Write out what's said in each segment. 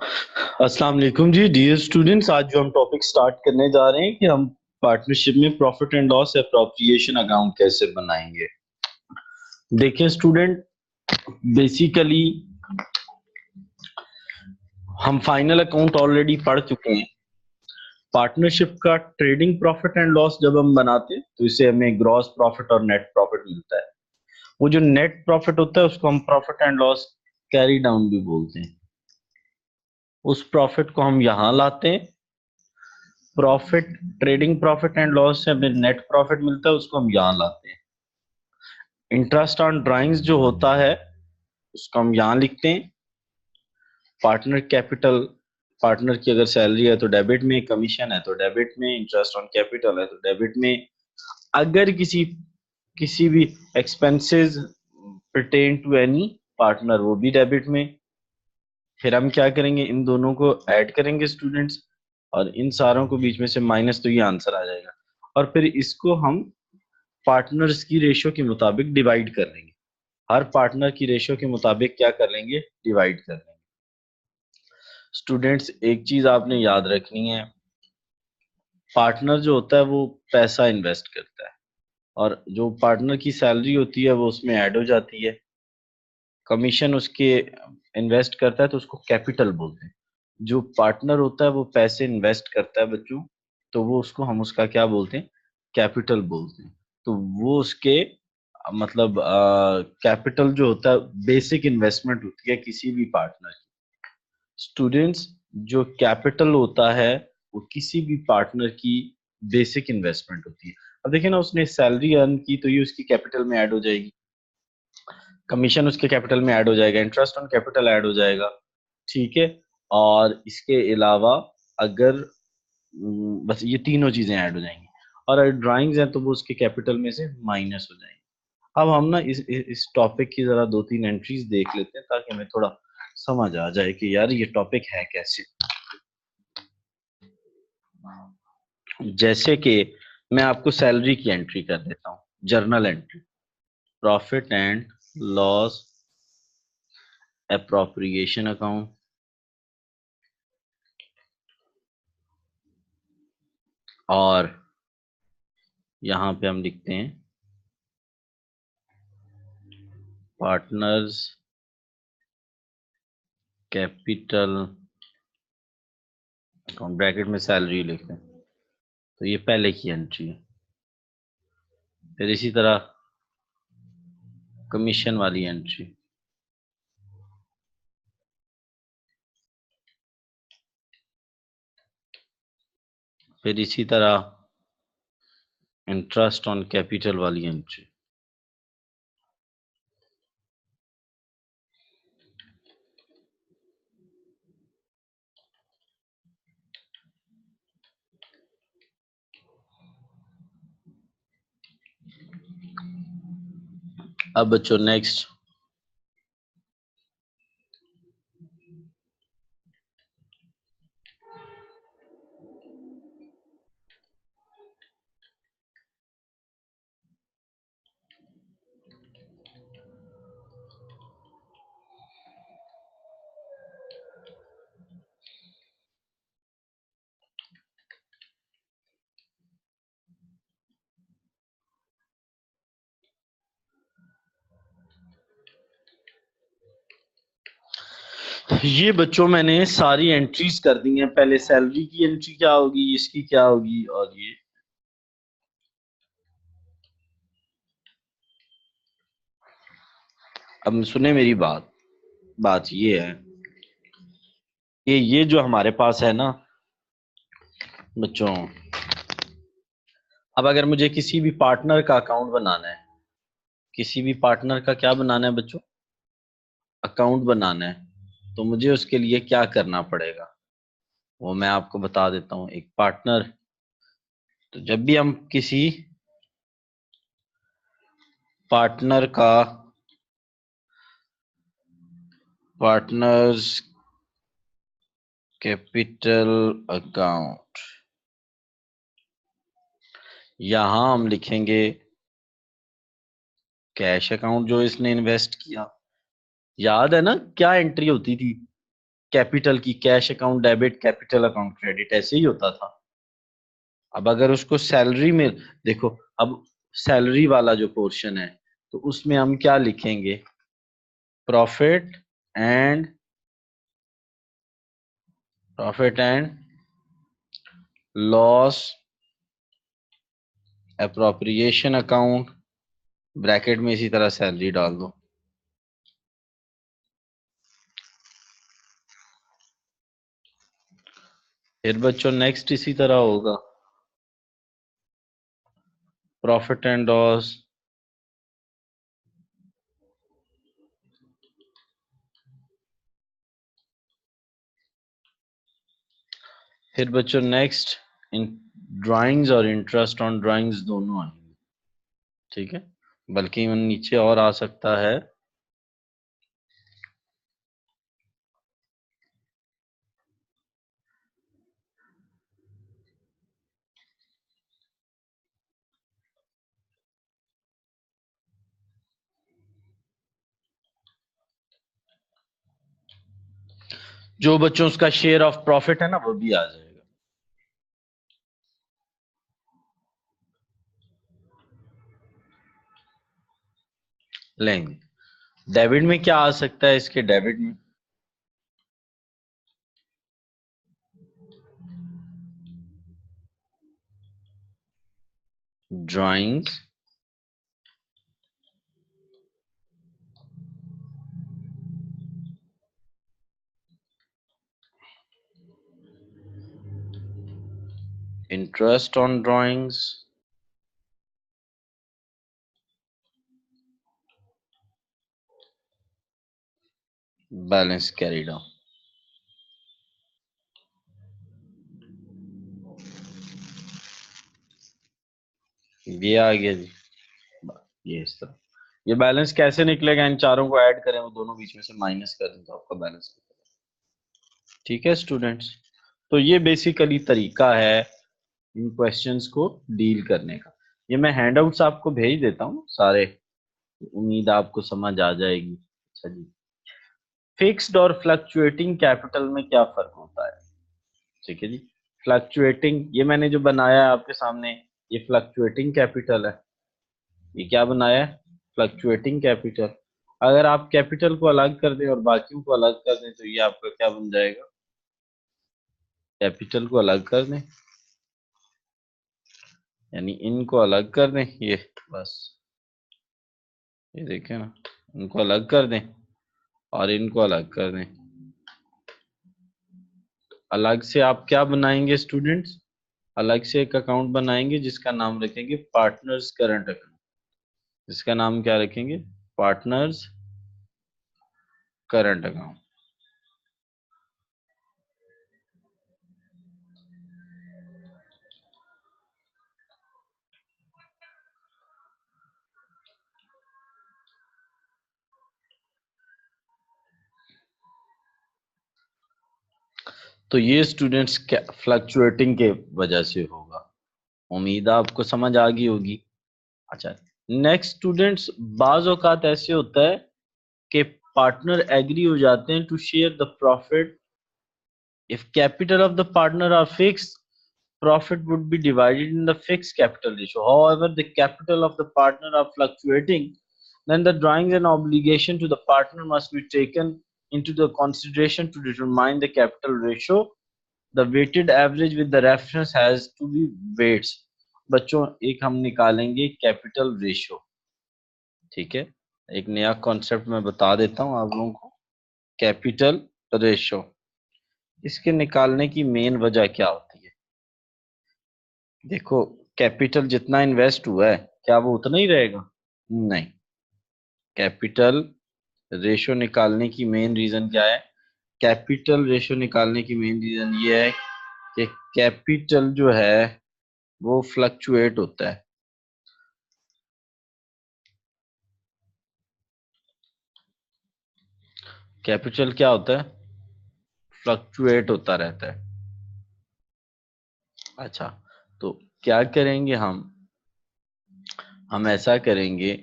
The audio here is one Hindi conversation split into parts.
अस्सलाम वालेकुम जी डियर स्टूडेंट्स। आज जो हम टॉपिक स्टार्ट करने जा रहे हैं कि हम पार्टनरशिप में profit and loss appropriation account कैसे बनाएंगे। देखिए स्टूडेंट, बेसिकली हम फाइनल अकाउंट ऑलरेडी पढ़ चुके हैं। पार्टनरशिप का ट्रेडिंग प्रॉफिट एंड लॉस जब हम बनाते हैं तो इसे हमें ग्रॉस प्रॉफिट और नेट प्रॉफिट मिलता है। वो जो नेट प्रॉफिट होता है उसको हम profit and loss carry down भी बोलते हैं। उस प्रॉफिट को हम यहाँ लाते हैं। Profit, trading profit and loss से हमें नेट प्रॉफिट मिलता है, उसको हम यहाँ लाते हैं। इंटरेस्ट ऑन ड्राइंग्स जो होता है उसको हम यहाँ लिखते हैं। पार्टनर कैपिटल, पार्टनर की अगर सैलरी है तो डेबिट में, कमीशन है तो डेबिट में, इंटरेस्ट ऑन कैपिटल है तो डेबिट में। अगर किसी किसी भी expenses pertain to any partner, वो भी डेबिट में। फिर हम क्या करेंगे, इन दोनों को ऐड करेंगे स्टूडेंट्स, और इन सारों को बीच में से माइनस, तो ये आंसर आ जाएगा। और फिर इसको हम पार्टनर्स की रेशियो के मुताबिक डिवाइड कर लेंगे। हर पार्टनर की रेशियो के मुताबिक क्या कर लेंगे, डिवाइड कर लेंगे। स्टूडेंट्स एक चीज आपने याद रखनी है, पार्टनर जो होता है वो पैसा इन्वेस्ट करता है, और जो पार्टनर की सैलरी होती है वो उसमें ऐड हो जाती है। कमीशन उसके इन्वेस्ट करता है तो उसको कैपिटल बोलते हैं। जो पार्टनर होता है वो पैसे इन्वेस्ट करता है बच्चों, तो वो उसको हम उसका क्या बोलते हैं, कैपिटल बोलते हैं। तो वो उसके मतलब कैपिटल जो होता है बेसिक इन्वेस्टमेंट होती है किसी भी पार्टनर की। स्टूडेंट्स, जो कैपिटल होता है वो किसी भी पार्टनर की बेसिक इन्वेस्टमेंट होती है। अब देखिए ना, उसने सैलरी अर्न की तो ये उसकी कैपिटल में ऐड हो जाएगी, कमीशन उसके कैपिटल में ऐड हो जाएगा, इंटरेस्ट ऑन कैपिटल ऐड हो जाएगा। ठीक है। और इसके अलावा अगर बस ये तीनों चीजें ऐड हो जाएंगी, और अगर ड्राइंग्स हैं तो वो उसके कैपिटल में से माइनस हो जाएंगी। अब हम ना इस टॉपिक की जरा दो तीन एंट्रीज देख लेते हैं ताकि हमें थोड़ा समझ आ जाए कि यार ये टॉपिक है कैसे। जैसे कि मैं आपको सैलरी की एंट्री कर देता हूँ, journal entry, profit and loss appropriation account. और यहाँ पे हम लिखते हैं पार्टनर्स कैपिटल अकाउंट, ब्रैकेट में सैलरी लिखते हैं। तो ये पहले की एंट्री है। फिर इसी तरह कमीशन वाली एंट्री, फिर इसी तरह इंटरेस्ट ऑन कैपिटल वाली एंट्री। अब बच्चों नेक्स्ट, ये बच्चों मैंने सारी एंट्रीज कर दी हैं। पहले सैलरी की एंट्री क्या होगी, इसकी क्या होगी, और ये अब सुने मेरी बात। बात ये है कि ये जो हमारे पास है ना बच्चों, अब अगर मुझे किसी भी पार्टनर का अकाउंट बनाना है, किसी भी पार्टनर का क्या बनाना है बच्चों, अकाउंट बनाना है, तो मुझे उसके लिए क्या करना पड़ेगा वो मैं आपको बता देता हूँ। एक पार्टनर, तो जब भी हम किसी पार्टनर का, पार्टनर्स कैपिटल अकाउंट, यहां हम लिखेंगे कैश अकाउंट जो इसने इन्वेस्ट किया। याद है ना क्या एंट्री होती थी, कैपिटल की cash account debit, capital account credit, ऐसे ही होता था। अब अगर उसको सैलरी में देखो, अब सैलरी वाला जो पोर्शन है तो उसमें हम क्या लिखेंगे, profit and loss appropriation account, bracket में इसी तरह सैलरी डाल दो। फिर बच्चों नेक्स्ट इसी तरह होगा, प्रॉफिट एंड लॉस, फिर बच्चों नेक्स्ट इन ड्राइंग्स और इंटरेस्ट ऑन ड्राइंग्स दोनों आएंगे, ठीक है, बल्कि नीचे और आ सकता है। जो बच्चों उसका शेयर ऑफ प्रॉफिट है ना वो भी आ जाएगा। लेंगे डेबिट में क्या आ सकता है, इसके डेबिट में drawings, interest on drawings, balance carry down. ये आ गया जी, ये इस तरह। ये बैलेंस कैसे निकलेगा, इन चारों को ऐड करें, वो दोनों बीच में से माइनस कर दें तो आपका बैलेंस निकलेगा। ठीक है स्टूडेंट्स, तो ये बेसिकली तरीका है इन क्वेश्चंस को डील करने का। ये मैं हैंडआउट्स आपको भेज देता हूँ सारे, उम्मीद आपको समझ आ जाएगी। अच्छा जी, फिक्स्ड और फ्लक्चुएटिंग कैपिटल में क्या फर्क होता है। ठीक है जी, फ्लक्चुएटिंग ये मैंने जो बनाया है आपके सामने, ये फ्लक्चुएटिंग कैपिटल है। ये क्या बनाया है, फ्लक्चुएटिंग कैपिटल। अगर आप कैपिटल को अलग कर दें और बाकियों को अलग कर दें तो ये आपका क्या बन जाएगा, कैपिटल को अलग कर दें, यानी इनको अलग कर दें, ये बस, ये देखें ना, इनको अलग कर दें और इनको अलग कर दें। अलग से आप क्या बनाएंगे स्टूडेंट्स, अलग से एक अकाउंट बनाएंगे जिसका नाम रखेंगे पार्टनर्स करंट अकाउंट। जिसका नाम क्या रखेंगे, पार्टनर्स करंट अकाउंट। तो ये स्टूडेंट्स फ्लक्चुएटिंग के वजह से होगा। उम्मीद आपको समझ आ गई होगी। अच्छा, नेक्स्ट स्टूडेंट्स, बाज औकात ऐसे होता है कि पार्टनर एग्री हो जाते हैं to share the profit. If capital of the partner are fix, profit would be divided in the fixed capital ratio. However, the capital of the partner are fluctuating, then the drawings and obligation to the partner must be taken into the consideration to determine the capital ratio. The weighted average with the reference has to be weights. बच्चों एक हम निकालेंगे कैपिटल रेशियो, ठीक है, एक नया कॉन्सेप्ट मैं बता देता हूँ आप लोगों को, कैपिटल रेशियो। इसके निकालने की मेन वजह क्या होती है, देखो कैपिटल जितना इन्वेस्ट हुआ है क्या वो उतना ही रहेगा, नहीं। कैपिटल रेशो निकालने की मेन रीजन क्या है, कैपिटल रेशो निकालने की मेन रीजन ये है कि कैपिटल जो है वो फ्लक्चुएट होता है। कैपिटल क्या होता है, फ्लक्चुएट होता रहता है। अच्छा, तो क्या करेंगे हम ऐसा करेंगे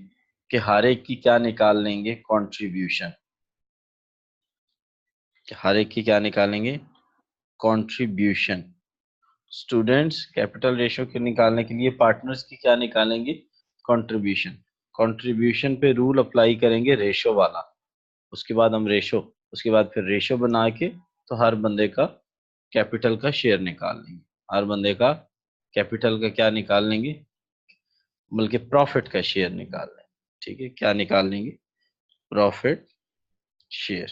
कि हर एक की क्या निकाल लेंगे, कंट्रीब्यूशन। कि हर एक की क्या निकालेंगे, कंट्रीब्यूशन। स्टूडेंट्स कैपिटल रेशियो के निकालने के लिए पार्टनर्स की क्या निकालेंगे, कंट्रीब्यूशन। कंट्रीब्यूशन पे रूल अप्लाई करेंगे रेशो वाला, उसके बाद हम रेशो, उसके बाद फिर रेशो बना के तो हर बंदे का कैपिटल का शेयर निकाल लेंगे, हर बंदे का कैपिटल का क्या निकाल लेंगे, बल्कि प्रॉफिट का शेयर निकाल लेंगे। ठीक है, क्या निकाल लेंगे, प्रॉफिट शेयर,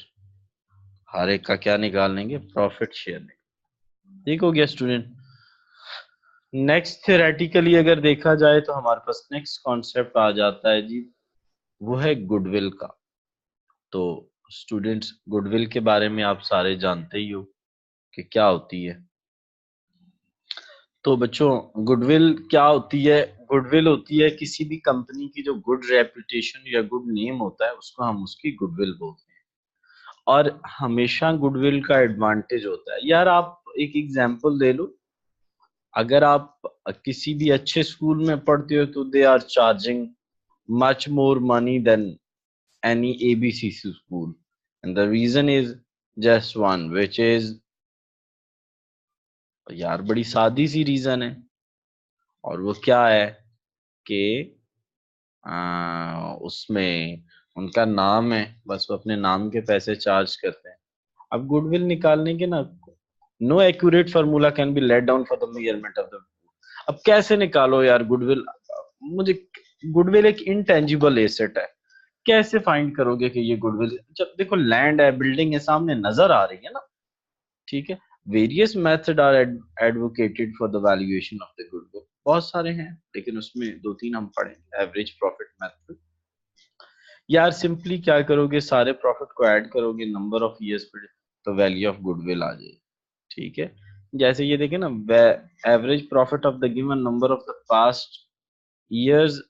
हर एक का क्या निकाल लेंगे, प्रॉफिट शेयर निकाल। ठीक हो गया स्टूडेंट। नेक्स्ट थ्योरेटिकली अगर देखा जाए तो हमारे पास नेक्स्ट कॉन्सेप्ट आ जाता है जी, वो है गुडविल का। तो स्टूडेंट्स गुडविल के बारे में आप सारे जानते ही हो कि क्या होती है। तो बच्चों गुडविल क्या होती है, गुडविल होती है किसी भी कंपनी की जो गुड रेपुटेशन या गुड नेम होता है उसको हम उसकी गुडविल बोलते हैं। और हमेशा गुडविल का एडवांटेज होता है, यार आप एक एग्जांपल दे लो, अगर आप किसी भी अच्छे स्कूल में पढ़ते हो तो they are charging much more money than any ABCC school, and the reason is just one, which is, यार बड़ी सादी सी रीजन है, और वो क्या है कि उसमें उनका नाम है, बस वो अपने नाम के पैसे चार्ज करते हैं। अब गुडविल निकालने के ना, no accurate formula can be laid down for the measurement of the, अब कैसे निकालो यार गुडविल, मुझे, गुडविल एक इनटेंजिबल एसेट है, कैसे फाइंड करोगे कि ये गुडविल, जब देखो लैंड है, बिल्डिंग है, सामने नजर आ रही है ना। ठीक है, various method are advocated for the valuation of the goodwill, बहुत सारे हैं लेकिन उसमें दो तीन हम पढ़ेंगे। एवरेज प्रॉफिट मेथड, यार सिंपली क्या करोगे, सारे प्रॉफिट को ऐड करोगे नंबर ऑफ ईयर्स पे, तो वैल्यू ऑफ गुडविल आ जाएगी। ठीक है, जैसे ये देखे ना, average profit of the given number of the past years,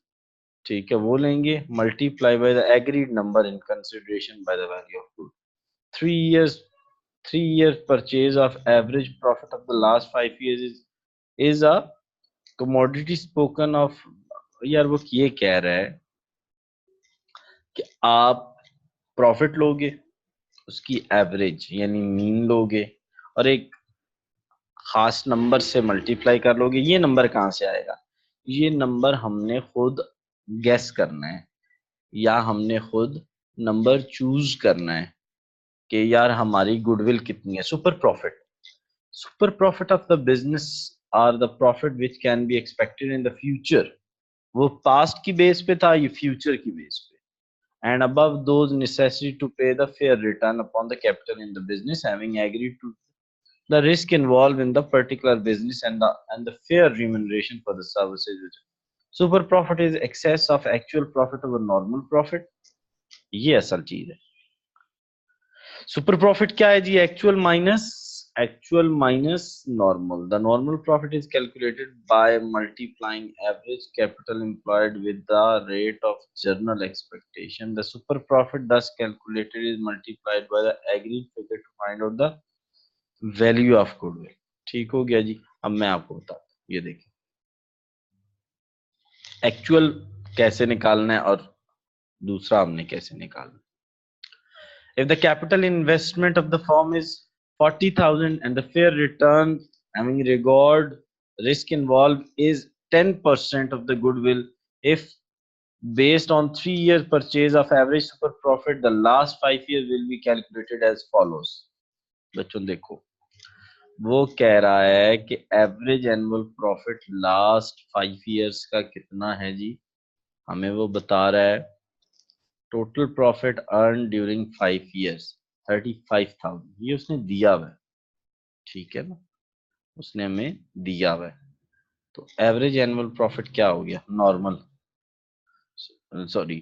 ठीक है, वो लेंगे multiply by the agreed number in consideration by the value of good. 3 years, 3 year purchase of average profit of the last 5 years is a commodity spoken of। यार वो ये कह रहा है कि आप प्रॉफिट लोगे, उसकी एवरेज यानी मीन लोगे, और एक खास नंबर से मल्टीप्लाई कर लोगे। ये नंबर कहाँ से आएगा, ये नंबर हमने खुद गेस करना है, या हमने खुद नंबर चूज करना है कि यार हमारी गुडविल कितनी है। Super profit of the business are the profit which can be expected in the future. वो पास्ट की बेस पे था, ये फ्यूचर की बेस पे। And above those necessary to pay the fair return upon the capital in the business, having agreed to the risk involved in the particular business and the fair remuneration for the services. Super profit is excess of actual profit over normal profit। ये असल चीज है। सुपर प्रॉफिट क्या है जी, actual minus normal. The normal profit is calculated by multiplying average capital employed with the rate of general expectation. The super profit thus calculated is multiplied by the agreed figure to find out the value of goodwill. ठीक हो गया जी। अब मैं आपको बताता हूँ, ये देखिए एक्चुअल कैसे निकालना है और दूसरा हमने कैसे निकालना। If the capital investment of the firm is 40,000 and the fair return having regard risk involved is 10% of the goodwill, if based on 3 years purchase of average super profit, the last 5 years will be calculated as follows। बच्चों देखो, वो कह रहा है कि average annual profit last 5 years का कितना है जी, हमें वो बता रहा है total profit earn during 5 years 35,000, ये उसने दिया हुआ है। ठीक है ना, उसने हमें दिया हुआ है। तो एवरेज एनुअल प्रॉफिट क्या हो गया, नॉर्मल, सॉरी,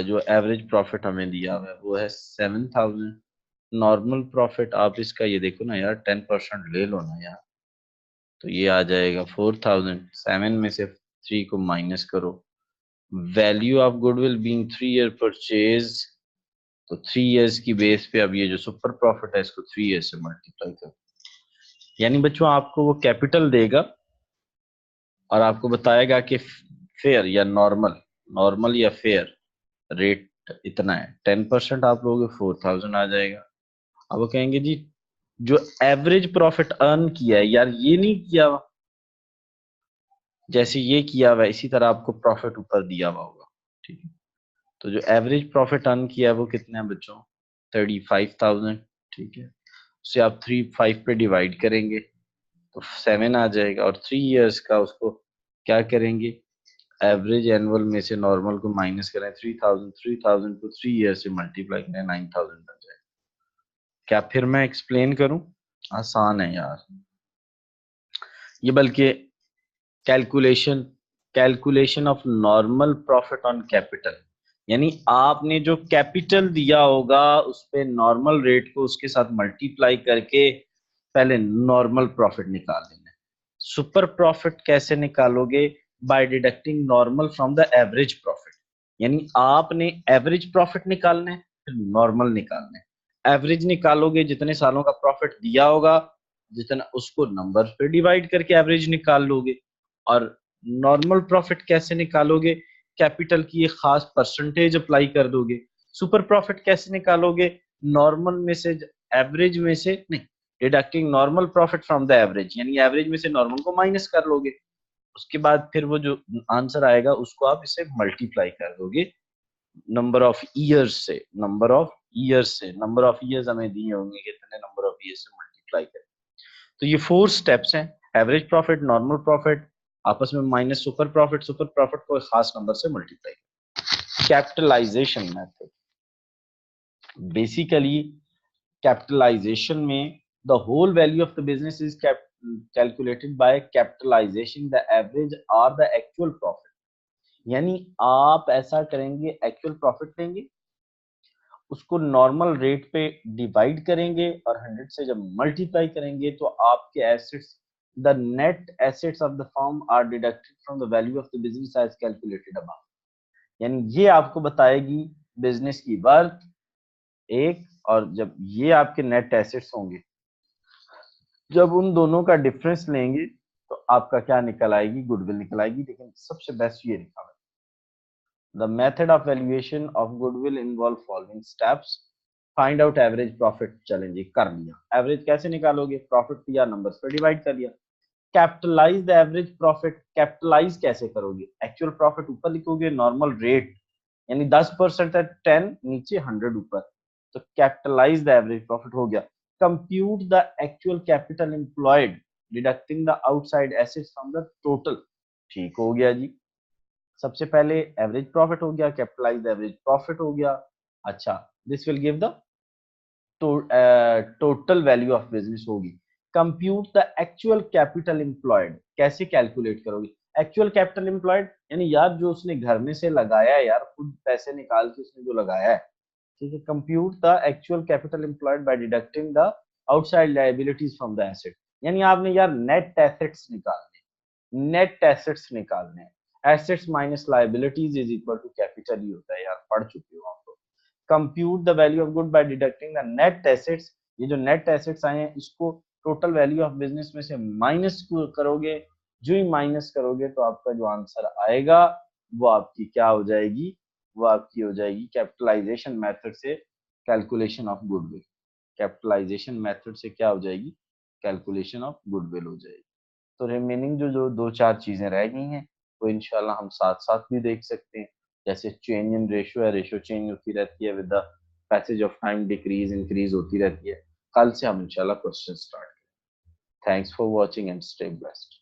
जो एवरेज प्रॉफिट हमें दिया हुआ है वो है 7,000। नॉर्मल प्रॉफिट आप इसका ये देखो ना यार, 10% ले लो ना यार, तो ये आ जाएगा 4,000। 7 में से 3 को माइनस करो, value of goodwill being 3 year purchase, तो 3 years की बेस पे अब ये जो सुपर प्रॉफिट है इसको 3 years से मल्टीप्लाई कर, यानी बच्चों आपको वो कैपिटल देगा और आपको बताएगा कि फेयर या नॉर्मल, नॉर्मल या फेयर रेट इतना है। 10% आप लोगे 4,000 आ जाएगा। अब वो कहेंगे जी जो एवरेज प्रॉफिट अर्न किया है यार, ये नहीं किया हुआ, जैसे ये किया हुआ है इसी तरह आपको प्रॉफिट ऊपर दिया हुआ होगा, ठीक है। तो जो एवरेज प्रॉफिट अर्न किया है वो कितना है बच्चों, 35,000, ठीक है। उसे आप 3 5 पे डिवाइड करेंगे तो 7 आ जाएगा, और 3 इयर्स का उसको क्या करेंगे, एवरेज एनुअल में से नॉर्मल को माइनस करें, 3,000 को 3 ईयर से मल्टीप्लाई करें, 9,000 बन जाएगा। क्या फिर मैं एक्सप्लेन करूं, आसान है यार ये, बल्कि calculation calculation of normal profit on capital, यानी आपने जो कैपिटल दिया होगा उस पे नॉर्मल रेट को उसके साथ मल्टीप्लाई करके पहले नॉर्मल प्रॉफिट निकाल लेना है। सुपर प्रॉफिट कैसे निकालोगे, by deducting normal from the average profit, यानी आपने एवरेज प्रॉफिट निकालना है फिर नॉर्मल निकालना है। एवरेज निकालोगे जितने सालों का प्रॉफिट दिया होगा, जितना उसको नंबर पे डिवाइड करके एवरेज निकाल लोगे। और नॉर्मल प्रॉफिट कैसे निकालोगे, कैपिटल की एक खास परसेंटेज अप्लाई कर दोगे। सुपर प्रॉफिट कैसे निकालोगे, नॉर्मल में से, एवरेज में से नहीं, deducting normal profit from the average, यानी एवरेज में से नॉर्मल को माइनस कर लोगे। उसके बाद फिर वो जो आंसर आएगा उसको आप इसे मल्टीप्लाई कर दोगे नंबर ऑफ ईयर्स से, नंबर ऑफ ईयर्स हमें दिए होंगे कितने, नंबर ऑफ ईयर्स से मल्टीप्लाई करें। तो ये 4 स्टेप्स हैं, एवरेज प्रॉफिट, नॉर्मल प्रॉफिट, आपस में माइनस सुपर प्रॉफिट को एक खास नंबर से multiply. Capitalization method, basically capitalization में the whole value of the business is calculated by capitalization the average or the actual profit, यानी आप ऐसा करेंगे, एक्चुअल प्रॉफिट लेंगे, उसको नॉर्मल रेट पे डिवाइड करेंगे और 100 से जब मल्टीप्लाई करेंगे तो आपके assets, the net assets of the firm are deducted from the value of the business as calculated above, यानी ये आपको बताएगी बिजनेस की वर्थ एक, और जब ये आपके नेट एसेट्स होंगे, जब उन दोनों का डिफरेंस लेंगे तो आपका क्या निकल आएगी, गुडविल निकल आएगी। लेकिन सबसे बेस्ट ये निकाला, the method of valuation of goodwill involve following steps, find out average profit, चलेंगे कर लिया। एवरेज कैसे निकालोगे, प्रॉफिट दिया, नंबर्स पे डिवाइड कर लिया। Capitalise the average profit, capitalise कैसे करोगे, एक्चुअल प्रॉफिट ऊपर लिखोगे, नॉर्मल रेट यानी 10% है 10 नीचे 100 ऊपर, तो कैपिटलाइज द एवरेज प्रॉफिट हो गया। Compute the actual capital employed deducting the outside assets from the total, ठीक हो गया जी। सबसे पहले एवरेज प्रॉफिट हो गया, कैपिटलाइज द एवरेज प्रॉफिट हो गया। अच्छा, this will give the total value of business होगी। Compute the actual capital employed, कैसे कैलकुलेट करोगे एक्चुअल कैपिटल एम्प्लॉयड, यानी यार जो उसने घर में से लगाया है, यार खुद पैसे निकाल के उसने जो लगाया है, ठीक है। Compute the actual capital employed by deducting the outside liabilities from the asset, यानी आपने यार नेट एसेट्स निकालने, assets minus liabilities is equal to capital ही होता है, यार पढ़ चुके हो आप लोग। Compute the value of good by deducting the net assets, ये जो नेट एसेट्स आए हैं इसको टोटल वैल्यू ऑफ बिजनेस में से माइनस करोगे, जो ही माइनस करोगे तो आपका जो आंसर आएगा वो आपकी क्या हो जाएगी, वो आपकी हो जाएगी कैपिटलाइजेशन मेथड से calculation of goodwill, capitalisation method से क्या हो जाएगी, कैलकुलेशन ऑफ गुडविल हो जाएगी। तो रिमेनिंग जो जो 2 4 चीजें रह गई हैं वो इंशाल्लाह हम साथ साथ भी देख सकते हैं, जैसे चेंज इन रेशियो है, रेशियो चेंज होती रहती है with the passage of time, decrease increase होती रहती है। कल से हम इंशाल्लाह क्वेश्चन स्टार्ट करें। Thanks for watching and stay blessed.